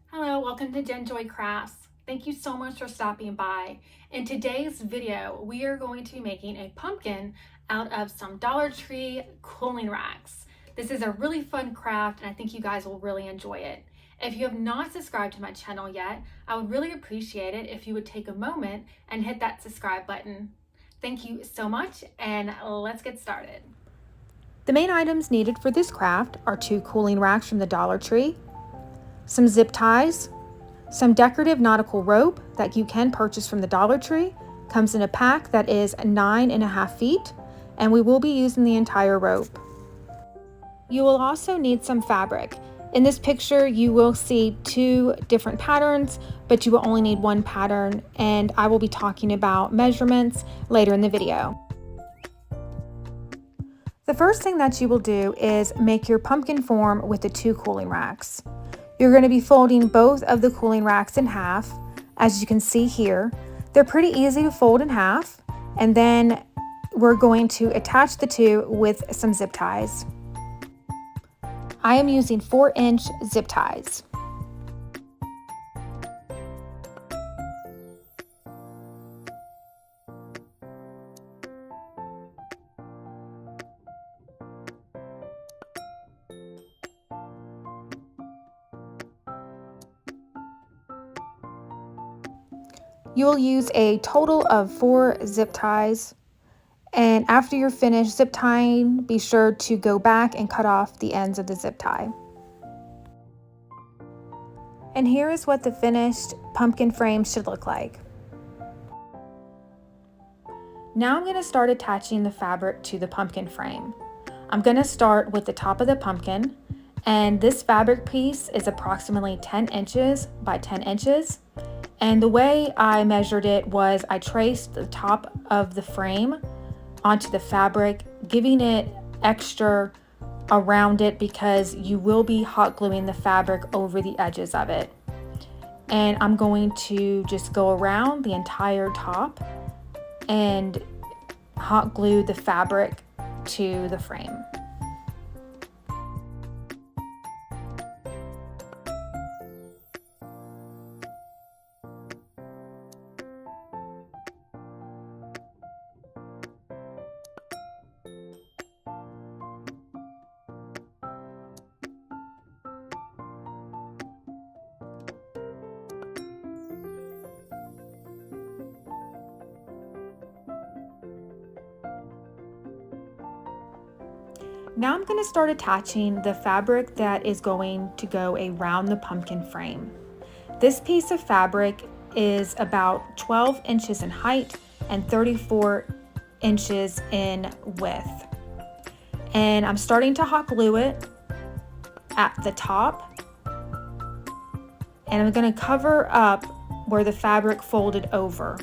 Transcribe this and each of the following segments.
Hello, welcome to Jen Joy Crafts. Thank you so much for stopping by. In today's video, we are going to be making a pumpkin out of some Dollar Tree cooling racks. This is a really fun craft and I think you guys will really enjoy it. If you have not subscribed to my channel yet, I would really appreciate it if you would take a moment and hit that subscribe button. Thank you so much and let's get started. The main items needed for this craft are 2 cooling racks from the Dollar Tree, some zip ties, some decorative nautical rope that you can purchase from the Dollar Tree. Comes in a pack that is 9.5 feet, and we will be using the entire rope. You will also need some fabric. In this picture, you will see 2 different patterns, but you will only need 1 pattern, and I will be talking about measurements later in the video. The first thing that you will do is make your pumpkin form with the 2 cooling racks. You're going to be folding both of the cooling racks in half. As you can see here, they're pretty easy to fold in half, and then we're going to attach the 2 with some zip ties. I am using 4-inch zip ties. You will use a total of 4 zip ties, and after you're finished zip tying, be sure to go back and cut off the ends of the zip tie. And here is what the finished pumpkin frame should look like. Now I'm going to start attaching the fabric to the pumpkin frame. I'm going to start with the top of the pumpkin, and this fabric piece is approximately 10 inches by 10 inches. And the way I measured it was I traced the top of the frame onto the fabric, giving it extra around it because you will be hot gluing the fabric over the edges of it. And I'm going to just go around the entire top and hot glue the fabric to the frame. Now I'm going to start attaching the fabric that is going to go around the pumpkin frame. This piece of fabric is about 12 inches in height and 34 inches in width. And I'm starting to hot glue it at the top. And I'm going to cover up where the fabric folded over.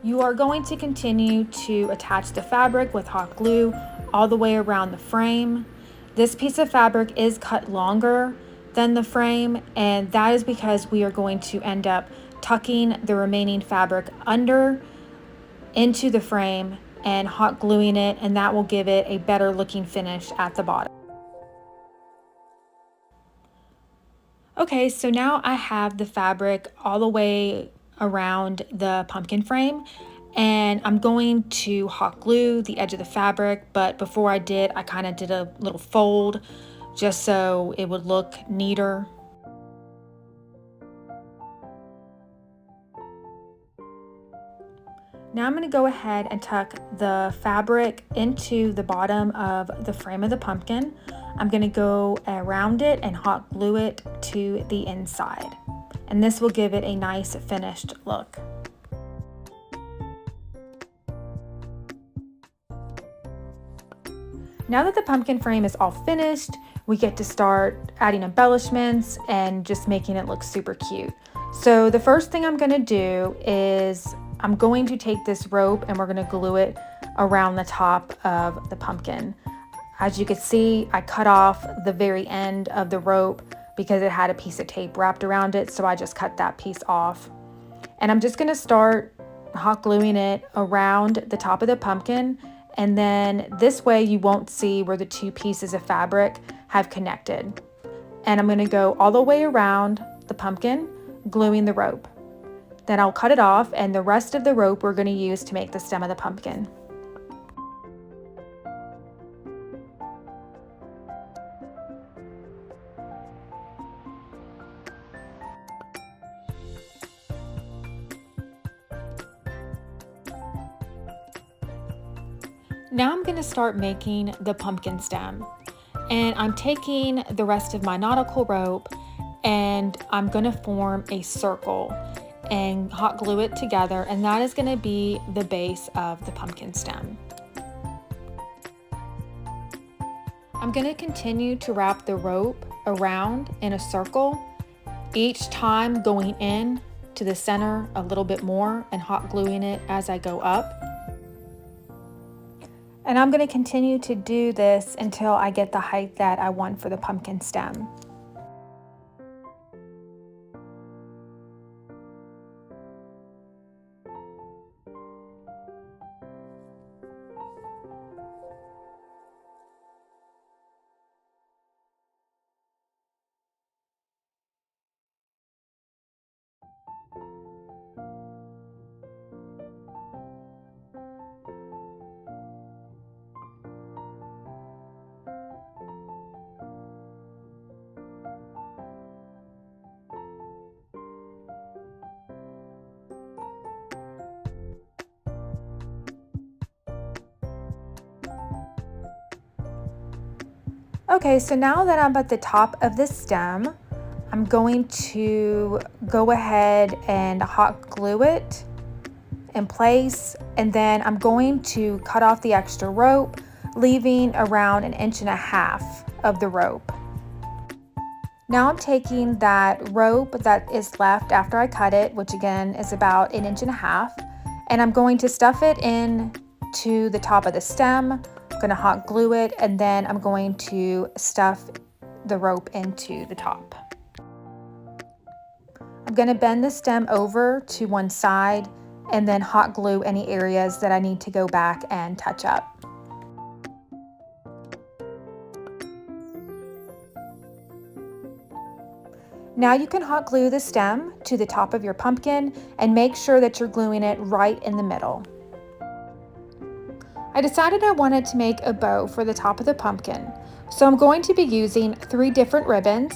You are going to continue to attach the fabric with hot glue all the way around the frame. This piece of fabric is cut longer than the frame, and that is because we are going to end up tucking the remaining fabric under into the frame and hot gluing it, and that will give it a better looking finish at the bottom. Okay, so now I have the fabric all the way around the pumpkin frame, and I'm going to hot glue the edge of the fabric, but before I did, I kind of did a little fold just so it would look neater. Now I'm going to go ahead and tuck the fabric into the bottom of the frame of the pumpkin. I'm going to go around it and hot glue it to the inside, and this will give it a nice finished look. Now that the pumpkin frame is all finished, we get to start adding embellishments and just making it look super cute. So the first thing I'm going to do is I'm going to take this rope and we're going to glue it around the top of the pumpkin. As you can see, I cut off the very end of the rope because it had a piece of tape wrapped around it, so I just cut that piece off. And I'm just going to start hot gluing it around the top of the pumpkin, and then this way you won't see where the two pieces of fabric have connected. And I'm going to go all the way around the pumpkin, gluing the rope. Then I'll cut it off, and the rest of the rope we're going to use to make the stem of the pumpkin. Now I'm going to start making the pumpkin stem, and I'm taking the rest of my nautical rope and I'm going to form a circle and hot glue it together, and that is going to be the base of the pumpkin stem. I'm going to continue to wrap the rope around in a circle, each time going in to the center a little bit more and hot gluing it as I go up. And I'm going to continue to do this until I get the height that I want for the pumpkin stem. Okay, so now that I'm at the top of the stem, I'm going to go ahead and hot glue it in place, and then I'm going to cut off the extra rope, leaving around 1.5 inches of the rope. Now I'm taking that rope that is left after I cut it, which again is about 1.5 inches, and I'm going to stuff it in to the top of the stem. I'm going to hot glue it, and then I'm going to stuff the rope into the top. I'm going to bend the stem over to one side and then hot glue any areas that I need to go back and touch up. Now you can hot glue the stem to the top of your pumpkin and make sure that you're gluing it right in the middle. I decided I wanted to make a bow for the top of the pumpkin, so I'm going to be using 3 different ribbons.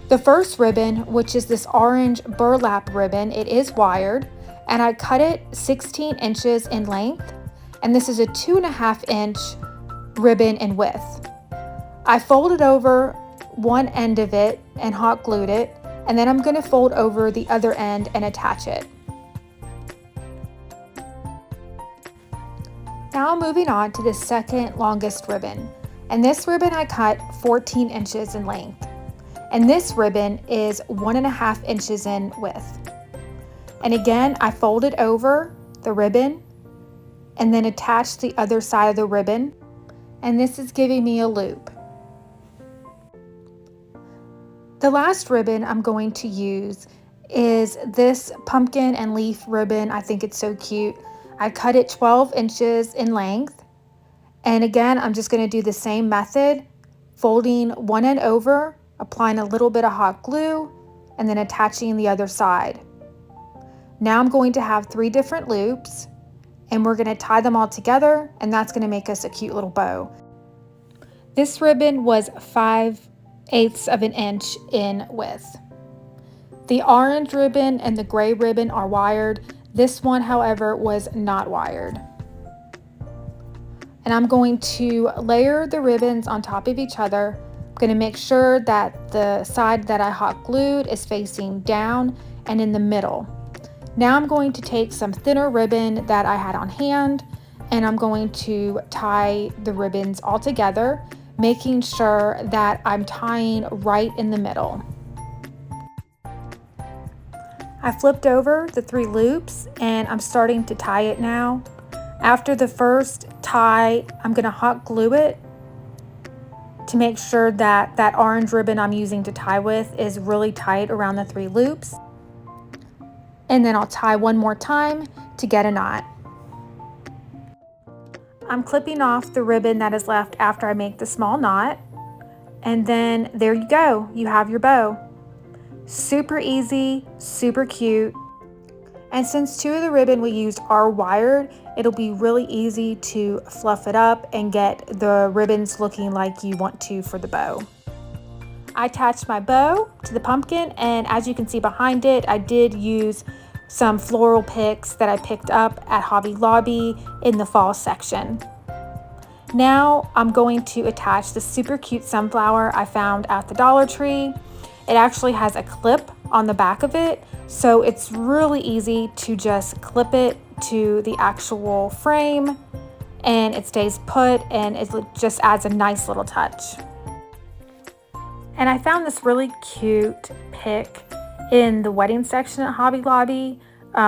The first ribbon, which is this orange burlap ribbon, it is wired, and I cut it 16 inches in length, and this is a 2.5 inch ribbon in width. I folded over one end of it and hot glued it, and then I'm going to fold over the other end and attach it. Now moving on to the second longest ribbon, and this ribbon I cut 14 inches in length, and this ribbon is 1.5 inches in width. And again, I folded over the ribbon and then attached the other side of the ribbon, and this is giving me a loop. The last ribbon I'm going to use is this pumpkin and leaf ribbon. I think it's so cute. I cut it 12 inches in length, and again I'm just going to do the same method, folding one end over, applying a little bit of hot glue, and then attaching the other side. Now I'm going to have 3 different loops, and we're going to tie them all together, and that's going to make us a cute little bow. This ribbon was 5/8 of an inch in width. The orange ribbon and the gray ribbon are wired. This one, however, was not wired. And I'm going to layer the ribbons on top of each other. I'm going to make sure that the side that I hot glued is facing down and in the middle. Now I'm going to take some thinner ribbon that I had on hand, and I'm going to tie the ribbons all together, making sure that I'm tying right in the middle. I flipped over the 3 loops and I'm starting to tie it now. After the first tie, I'm going to hot glue it to make sure that that orange ribbon I'm using to tie with is really tight around the 3 loops. And then I'll tie one more time to get a knot. I'm clipping off the ribbon that is left after I make the small knot. And then there you go, you have your bow. Super easy, super cute. And since 2 of the ribbon we used are wired, it'll be really easy to fluff it up and get the ribbons looking like you want to for the bow. I attached my bow to the pumpkin, and as you can see behind it, I did use some floral picks that I picked up at Hobby Lobby in the fall section. Now I'm going to attach the super cute sunflower I found at the Dollar Tree. It actually has a clip on the back of it, so it's really easy to just clip it to the actual frame and it stays put, and it just adds a nice little touch. And I found this really cute pick in the wedding section at Hobby Lobby.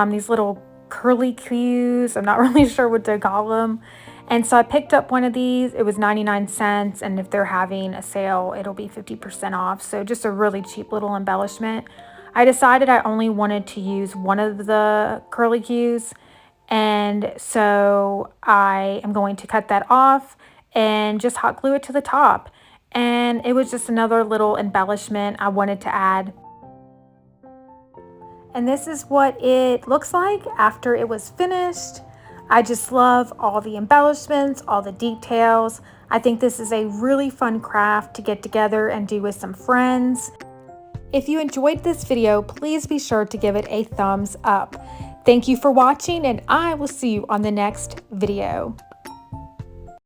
These little curly cues, I'm not really sure what to call them. And so I picked up one of these. It was 99 cents, and if they're having a sale, it'll be 50% off. So just a really cheap little embellishment. I decided I only wanted to use one of the curly cues, and so I am going to cut that off and just hot glue it to the top. And it was just another little embellishment I wanted to add. And this is what it looks like after it was finished. I just love all the embellishments, all the details. I think this is a really fun craft to get together and do with some friends. If you enjoyed this video, please be sure to give it a thumbs up. Thank you for watching, and I will see you on the next video.